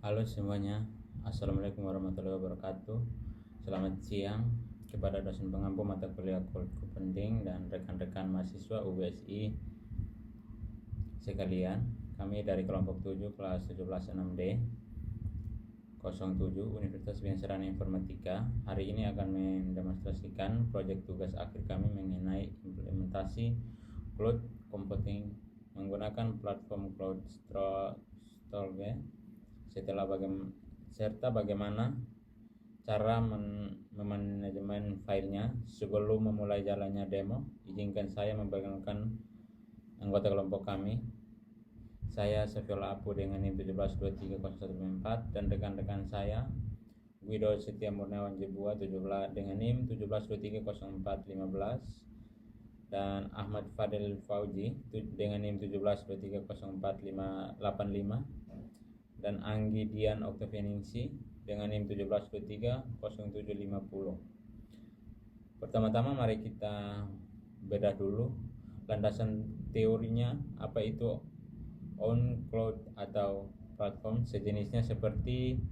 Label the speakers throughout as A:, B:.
A: Halo semuanya, Assalamualaikum warahmatullahi wabarakatuh. Selamat siang kepada dosen pengampu mata kuliah Kulku Penting dan rekan-rekan mahasiswa UBSI sekalian. Kami dari kelompok 7 kelas 176D 07 Universitas Bina Sarana Informatika. Hari ini akan mendemonstrasikan proyek tugas akhir kami mengenai implementasi cloud computing menggunakan platform Cloud Storage serta bagaimana cara memanajemen filenya. Sebelum memulai jalannya demo, izinkan saya memperkenalkan anggota kelompok kami. Saya Safiola Apu dengan NIM 17230194 dan rekan-rekan saya Guido Setia Murniawan Jebua dengan NIM 17230415 dan Ahmad Fadil Fauji dengan NIM 17230485 dan Anggi Dian Oktavianingsi dengan NIM 17230750. Pertama-tama mari kita bedah dulu landasan teorinya. Apa itu on cloud atau platform sejenisnya seperti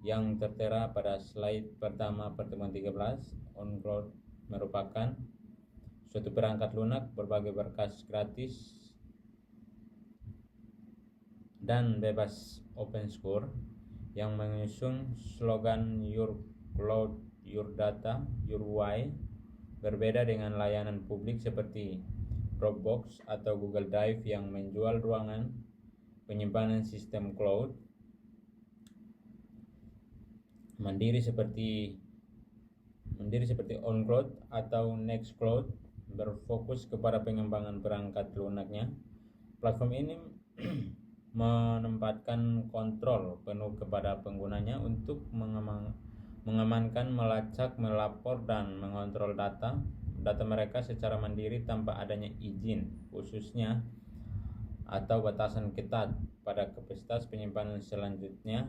A: yang tertera pada slide pertama pertemuan 13. On cloud merupakan suatu perangkat lunak berbagai berkas gratis dan bebas open source yang mengusung slogan Your Cloud, Your Data, Your Why. Berbeda dengan layanan publik seperti Dropbox atau Google Drive yang menjual ruangan penyimpanan sistem cloud, mandiri seperti OnCloud atau Nextcloud berfokus kepada pengembangan perangkat lunaknya. Platform ini menempatkan kontrol penuh kepada penggunanya untuk mengamankan, melacak, melapor, dan mengontrol data mereka secara mandiri tanpa adanya izin khususnya atau batasan ketat pada kapasitas penyimpanan selanjutnya.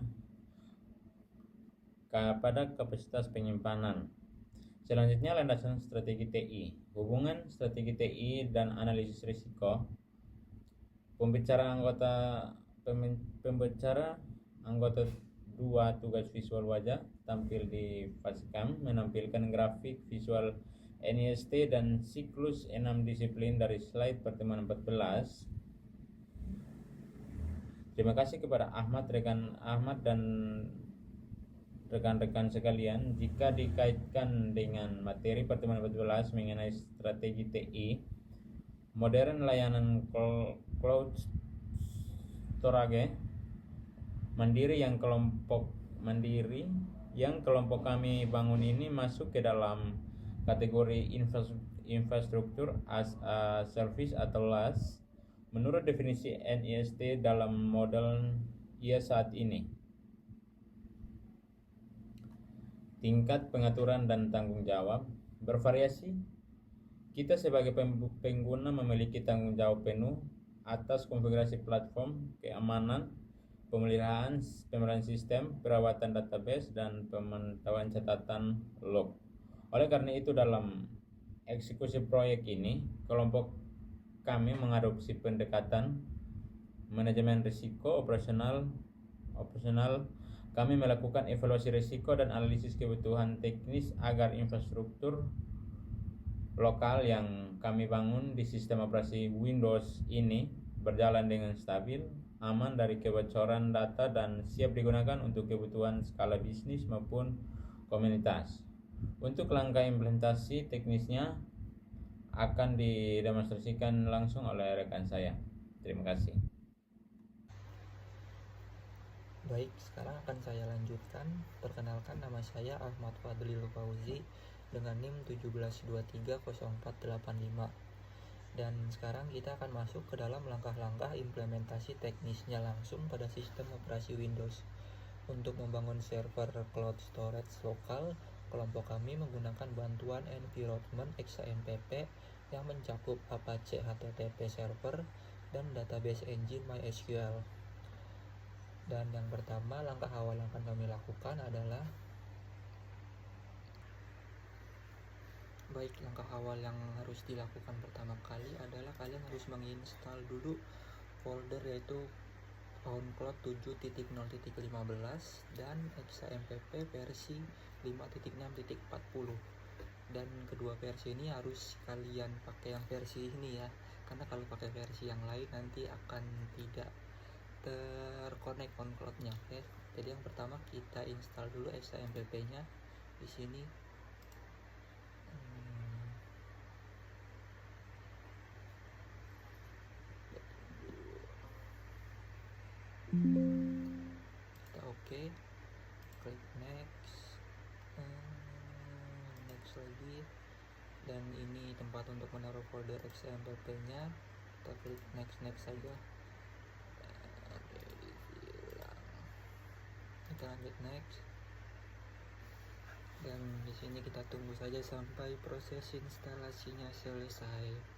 A: Selanjutnya, landasan strategi TI. Hubungan strategi TI dan analisis risiko. Pembicara anggota 2 tugas visual wajah tampil di Facecam menampilkan grafik visual NIST dan siklus 6 disiplin dari slide pertemuan 14. Terima kasih kepada Ahmad dan rekan-rekan sekalian. Jika dikaitkan dengan materi pertemuan 14 mengenai strategi TI, modern layanan cloud storage mandiri yang kelompok kami bangun ini masuk ke dalam kategori infrastruktur as a service atau LaaS menurut definisi NIST dalam model ia saat ini. Tingkat pengaturan dan tanggung jawab bervariasi. Kita sebagai pengguna memiliki tanggung jawab penuh atas konfigurasi platform, keamanan, pemeliharaan sistem, perawatan database, dan pemantauan catatan log. Oleh karena itu, dalam eksekusi proyek ini, kelompok kami mengadopsi pendekatan manajemen risiko operasional. Kami melakukan evaluasi risiko dan analisis kebutuhan teknis agar infrastruktur lokal yang kami bangun di sistem operasi Windows ini berjalan dengan stabil, aman dari kebocoran data, dan siap digunakan untuk kebutuhan skala bisnis maupun komunitas. Untuk langkah implementasi teknisnya akan didemonstrasikan langsung oleh rekan saya. Terima kasih.
B: Baik, sekarang akan saya lanjutkan. Perkenalkan, nama saya Ahmad Fadlil Fauzi dengan NIM 17230485. Dan sekarang kita akan masuk ke dalam langkah-langkah implementasi teknisnya langsung pada sistem operasi Windows. Untuk membangun server cloud storage lokal, kelompok kami menggunakan bantuan environment XAMPP yang mencakup Apache HTTP Server dan database engine MySQL. Dan yang pertama, langkah awal yang akan kami lakukan adalah langkah awal yang harus dilakukan pertama kali adalah kalian harus menginstal dulu folder yaitu OnCloud 7.0.15 dan XAMPP versi 5.6.40. Dan kedua versi ini harus kalian pakai yang versi ini ya, karena kalau pakai versi yang lain nanti akan tidak terkonek OnCloud-nya. Oke, jadi yang pertama kita install dulu XAMPP-nya di sini. Kita oke, klik next, next lagi, dan ini tempat untuk menaruh folder XAMPP nya. Kita klik next saja. Kita lanjut next, dan di sini kita tunggu saja sampai proses instalasinya selesai.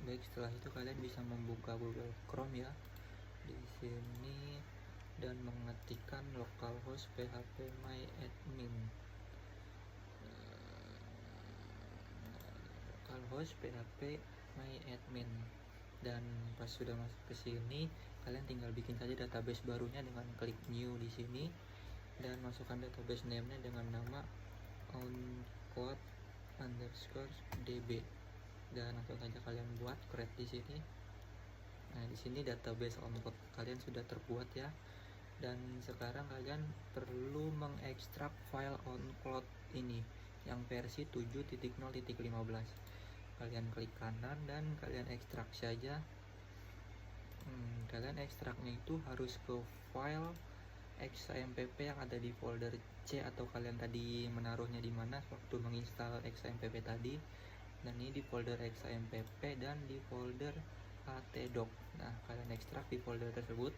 B: Baik, setelah itu kalian bisa membuka Google Chrome ya di sini dan mengetikkan localhost phpMyAdmin. Localhost phpMyAdmin. Dan pas sudah masuk ke sini, kalian tinggal bikin saja database barunya dengan klik new di sini dan masukkan database name-nya dengan nama oncloud_db. Dan langsung saja kalian buat create di sini. Nah, di sini database OnCloud kalian sudah terbuat ya. Dan sekarang kalian perlu mengekstrak file OnCloud ini yang versi 7.0.15. Kalian klik kanan dan kalian ekstrak saja. Kalian ekstraknya itu harus ke file XAMPP yang ada di folder C, atau kalian tadi menaruhnya di mana waktu menginstal XAMPP tadi. Dan ini di folder XAMPP dan di folder htdoc. Nah, kalian ekstrak di folder tersebut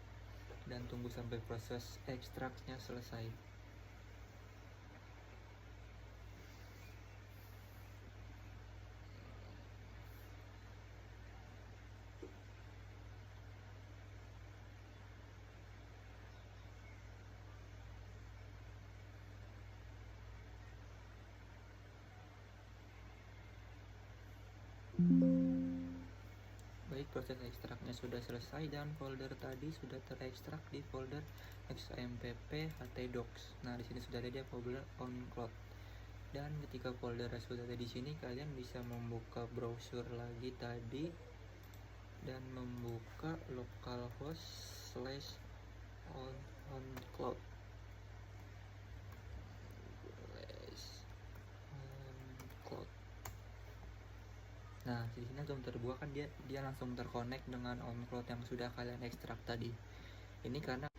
B: dan tunggu sampai proses ekstraknya selesai. Baik, proses ekstraknya sudah selesai dan folder tadi sudah terekstrak di folder XAMPP htdocs. Nah, di sini sudah ada dia folder OnCloud. Dan ketika folder sudah ada di sini, kalian bisa membuka browser lagi tadi dan membuka localhost/oncloud. Nah, di sini langsung terbuka kan dia langsung terkonek dengan OnCloud yang sudah kalian ekstrak tadi. Ini karena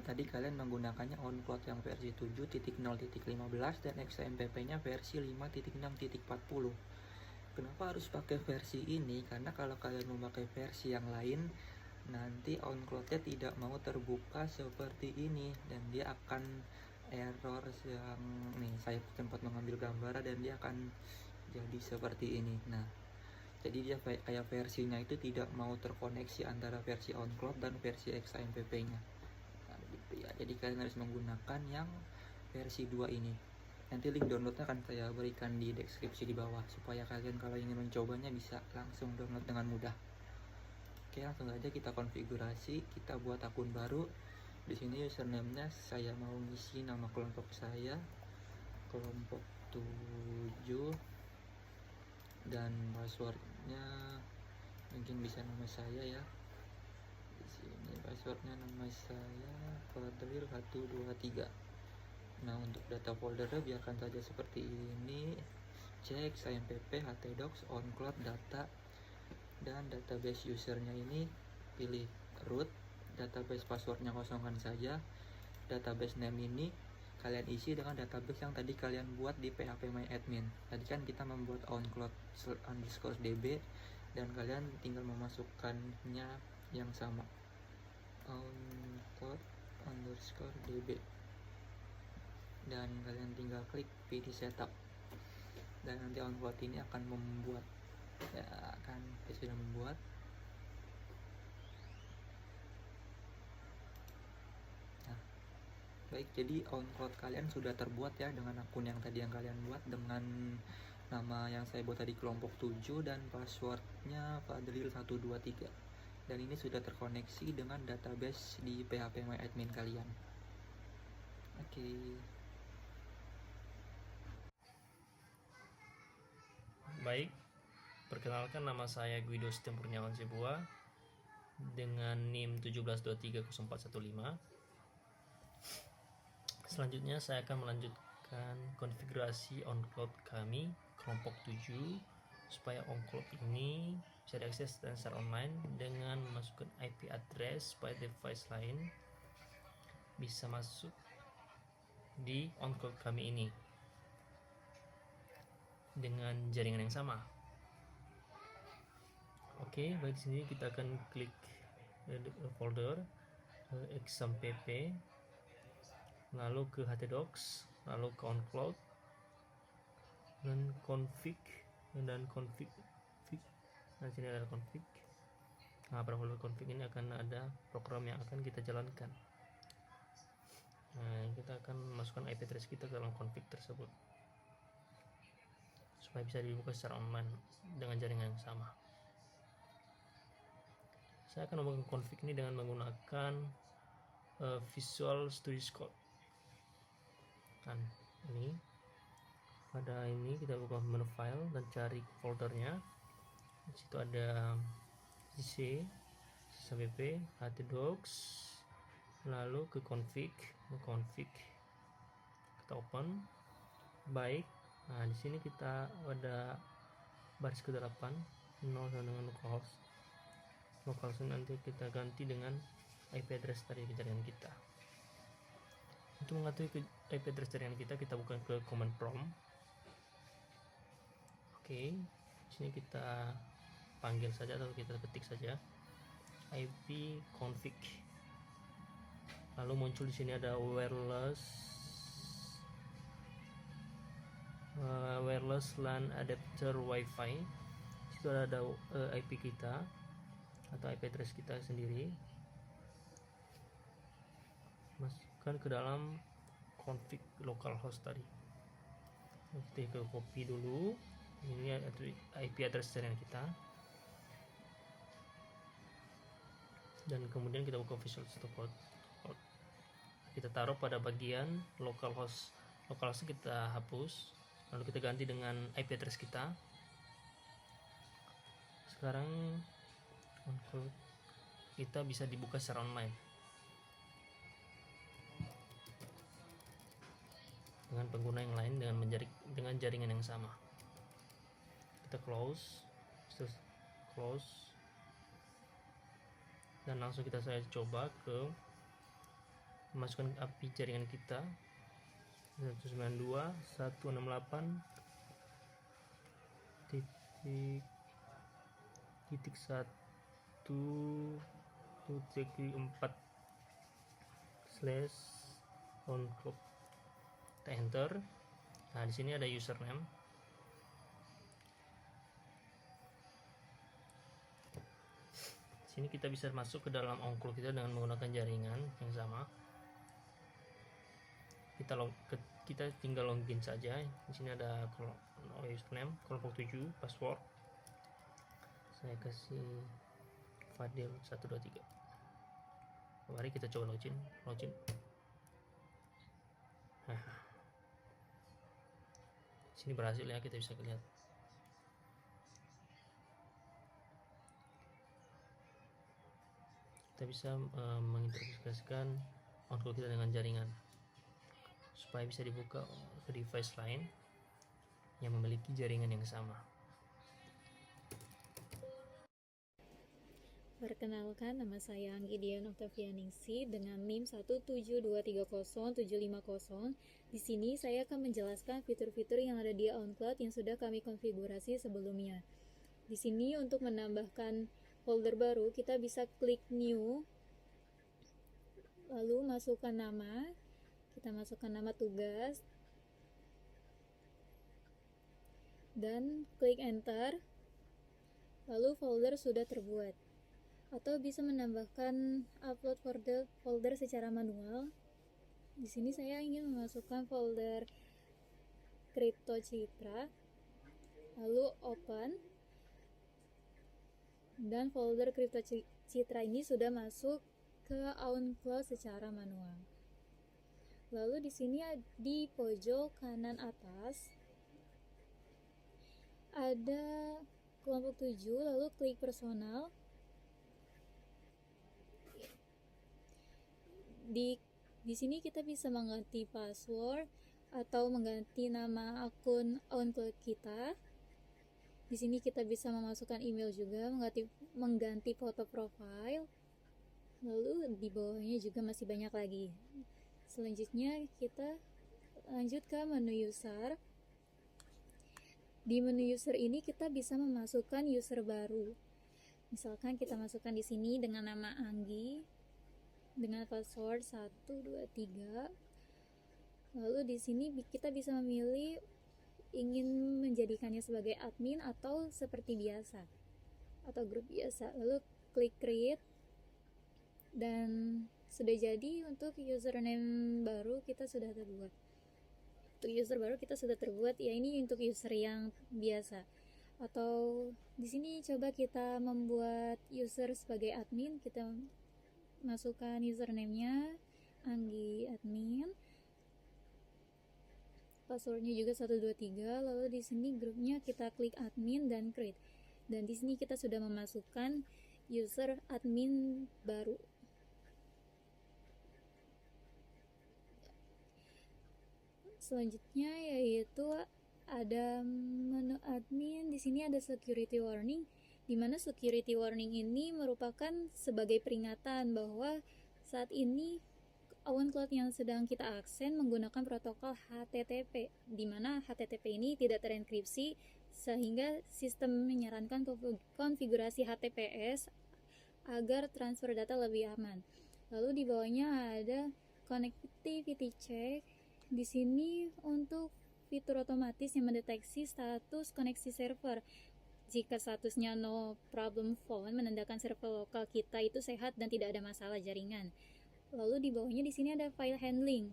B: tadi kalian menggunakannya OnCloud yang versi 7.0.15 dan XAMPP-nya versi 5.6.40. Kenapa harus pakai versi ini? Karena kalau kalian memakai versi yang lain, nanti OnCloud-nya tidak mau terbuka seperti ini dan dia akan error yang nih, saya sempat mengambil gambar dan dia akan jadi seperti ini. Nah, jadi dia kayak versinya itu tidak mau terkoneksi antara versi OnCloud dan versi XAMPP-nya. Nah, gitu ya. Jadi kalian harus menggunakan yang versi 2 ini. Nanti link downloadnya akan saya berikan di deskripsi di bawah supaya kalian kalau ingin mencobanya bisa langsung download dengan mudah. Oke, langsung aja kita konfigurasi, kita buat akun baru. Di sini username-nya saya mau ngisi nama kelompok saya, kelompok 7, dan passwordnya mungkin bisa nama saya ya. Di sini passwordnya nama saya Fadlir 123. Nah, untuk data foldernya biarkan saja seperti ini. Cek XAMPP htdocs OnCloud data, dan database usernya ini pilih root. Database passwordnya kosongkan saja. Database name ini kalian isi dengan database yang tadi kalian buat di phpMyAdmin. Tadi kan kita membuat oncloud_db dan kalian tinggal memasukkannya yang sama, oncloud_db, dan kalian tinggal klik pd setup, dan nanti oncloud ini akan membuat sudah membuat. Nah, baik, jadi oncloud kalian sudah terbuat ya dengan akun yang tadi yang kalian buat dengan nama yang saya buat tadi kelompok 7 dan passwordnya Fadlil123, dan ini sudah terkoneksi dengan database di phpMyAdmin kalian. Oke.
C: Baik, perkenalkan, nama saya Guido Setiampurniawan Sibua dengan NIM 17230415. Selanjutnya saya akan melanjutkan konfigurasi oncloud kami kelompok 7 supaya oncloud ini bisa diakses dan secara online dengan memasukkan IP address supaya device lain bisa masuk di oncloud kami ini dengan jaringan yang sama. Oke, baik, di sini kita akan klik folder exam.pp, lalu ke htdocs, lalu ke oncloud dan config. Nah, sini ada config. Nah, pada folder config ini akan ada program yang akan kita jalankan. Nah, kita akan masukkan IP address kita ke dalam config tersebut supaya bisa dibuka secara online dengan jaringan yang sama. Saya akan membuka config ini dengan menggunakan Visual Studio Code. Kan ini pada ini kita buka menu file dan cari foldernya. Di situ ada cc, pp, htdocs, lalu ke config, kita open. Baik, nah di sini kita ada baris ke-8 0 dengan localhost nanti kita ganti dengan IP address dari jaringan kita. Untuk mengatur IP address jaringan kita buka ke command prompt. Oke, di sini kita panggil saja atau kita ketik saja ipconfig. Lalu muncul di sini ada wireless LAN adapter Wi-Fi. Situ ada IP kita atau IP address kita sendiri. Masukkan ke dalam config localhost tadi. Kita copy dulu. Ini IP address jaringan kita. Dan kemudian kita buka Visual Studio Code. Kita taruh pada bagian localhost. Localhost kita hapus, lalu kita ganti dengan IP address kita. Sekarang kita bisa dibuka secara online dengan pengguna yang lain dengan jaringan yang sama. Kita close, dan langsung saya coba ke masukkan IP jaringan kita 192.168/oncloud. Kita enter. Nah, di sini ada username. Sini kita bisa masuk ke dalam oncloud kita dengan menggunakan jaringan yang sama. Kita tinggal login saja. Di sini ada username, kelompok 7, password. Saya kasih Fadil123. Mari kita coba login. Nah, sini berhasil ya, kita bisa lihat. Kita bisa mengintegrasikan oncloud kita dengan jaringan supaya bisa dibuka ke device lain yang memiliki jaringan yang sama.
D: Perkenalkan, nama saya Anggi Dian Oktavianingsi dengan NIM 172300750. Di sini saya akan menjelaskan fitur-fitur yang ada di oncloud yang sudah kami konfigurasi sebelumnya. Di sini untuk menambahkan folder baru, kita bisa klik new, lalu masukkan nama. Kita masukkan nama tugas dan klik enter. Lalu folder sudah terbuat. Atau bisa menambahkan upload folder secara manual. Di sini saya ingin memasukkan folder Crypto Citra, lalu open, dan folder Crypto Citra ini sudah masuk ke OwnCloud secara manual. Lalu di sini di pojok kanan atas ada kelompok 7, lalu klik personal. Di sini kita bisa mengganti password atau mengganti nama akun OwnCloud kita. Di sini kita bisa memasukkan email juga, mengganti foto profile. Lalu di bawahnya juga masih banyak lagi. Selanjutnya kita lanjut ke menu user. Di menu user ini kita bisa memasukkan user baru. Misalkan kita masukkan di sini dengan nama Anggi dengan password 123. Lalu di sini kita bisa memilih ingin menjadikannya sebagai admin atau seperti biasa atau grup biasa. Lalu klik create dan sudah jadi untuk username baru kita sudah terbuat. Untuk user baru kita sudah terbuat, ya ini untuk user yang biasa. Atau di sini coba kita membuat user sebagai admin, kita masukkan username-nya Anggi admin. Passwordnya juga 123. Lalu di sini grupnya kita klik admin dan create. Dan di sini kita sudah memasukkan user admin baru. Selanjutnya yaitu ada menu admin. Di sini ada security warning, di mana security warning ini merupakan sebagai peringatan bahwa saat ini OwnCloud yang sedang kita akses menggunakan protokol HTTP, di mana HTTP ini tidak terenkripsi sehingga sistem menyarankan konfigurasi HTTPS agar transfer data lebih aman. Lalu di bawahnya ada connectivity check. Di sini untuk fitur otomatis yang mendeteksi status koneksi server. Jika statusnya no problem phone, menandakan server lokal kita itu sehat dan tidak ada masalah jaringan. Lalu di bawahnya di sini ada file handling.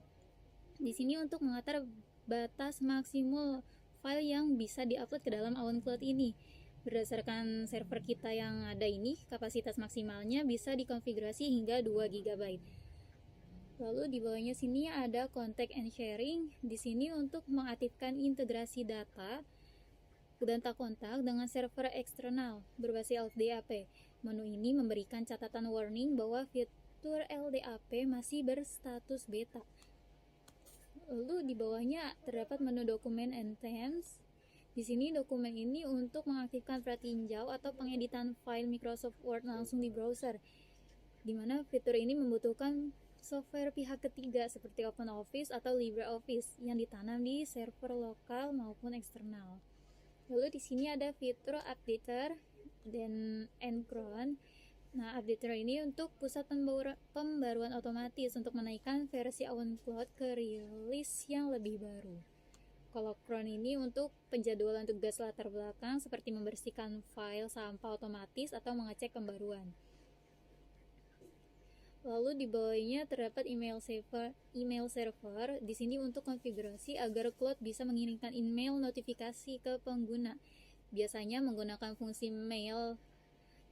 D: Di sini untuk mengatur batas maksimal file yang bisa diupload ke dalam OwnCloud ini. Berdasarkan server kita yang ada ini, kapasitas maksimalnya bisa dikonfigurasi hingga 2 GB. Lalu di bawahnya sini ada contact and sharing. Di sini untuk mengaktifkan integrasi data kontak dengan server eksternal berbasis LDAP. Menu ini memberikan catatan warning bahwa fitur LDAP masih berstatus beta. Lalu di bawahnya terdapat menu dokumen and themes. Di sini dokumen ini untuk mengaktifkan pratinjau atau pengeditan file Microsoft Word langsung di browser, di mana fitur ini membutuhkan software pihak ketiga seperti OpenOffice atau LibreOffice yang ditanam di server lokal maupun eksternal. Lalu di sini ada fitur updater dan Encron. Nah, updater ini untuk pusat pembaruan otomatis untuk menaikkan versi OwnCloud ke rilis yang lebih baru. Kalau cron ini untuk penjadwalan tugas latar belakang seperti membersihkan file sampah otomatis atau mengecek pembaruan. Lalu di bawahnya terdapat email server. Di sini untuk konfigurasi agar Cloud bisa mengirimkan email notifikasi ke pengguna. Biasanya menggunakan fungsi mail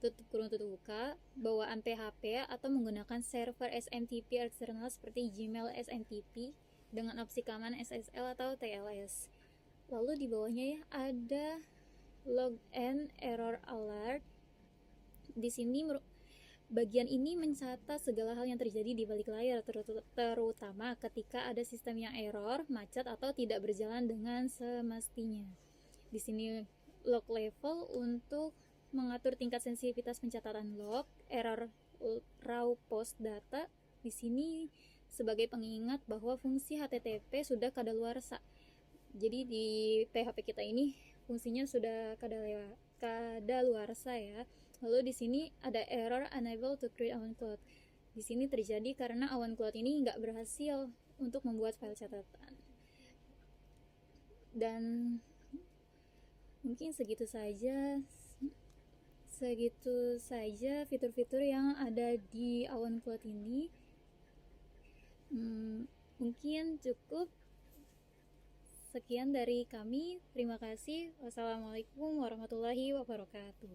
D: _buka, bawaan PHP atau menggunakan server SMTP eksternal seperti Gmail SMTP dengan opsi keamanan SSL atau TLS. Lalu di bawahnya ya ada log and error alert. Di sini bagian ini mencatat segala hal yang terjadi di balik layar, terutama ketika ada sistem yang error, macet, atau tidak berjalan dengan semestinya. Di sini log level untuk mengatur tingkat sensitivitas pencatatan log, error raw post data. Di sini sebagai pengingat bahwa fungsi HTTP sudah kadaluarsa. Jadi di PHP kita ini fungsinya sudah kadaluarsa ya. Lalu di sini ada error unable to create Awan Cloud. Di sini terjadi karena Awan Cloud ini nggak berhasil untuk membuat file catatan. Dan mungkin segitu saja fitur-fitur yang ada di Awan Cloud ini. Mungkin cukup. Sekian dari kami. Terima kasih. Wassalamualaikum warahmatullahi wabarakatuh.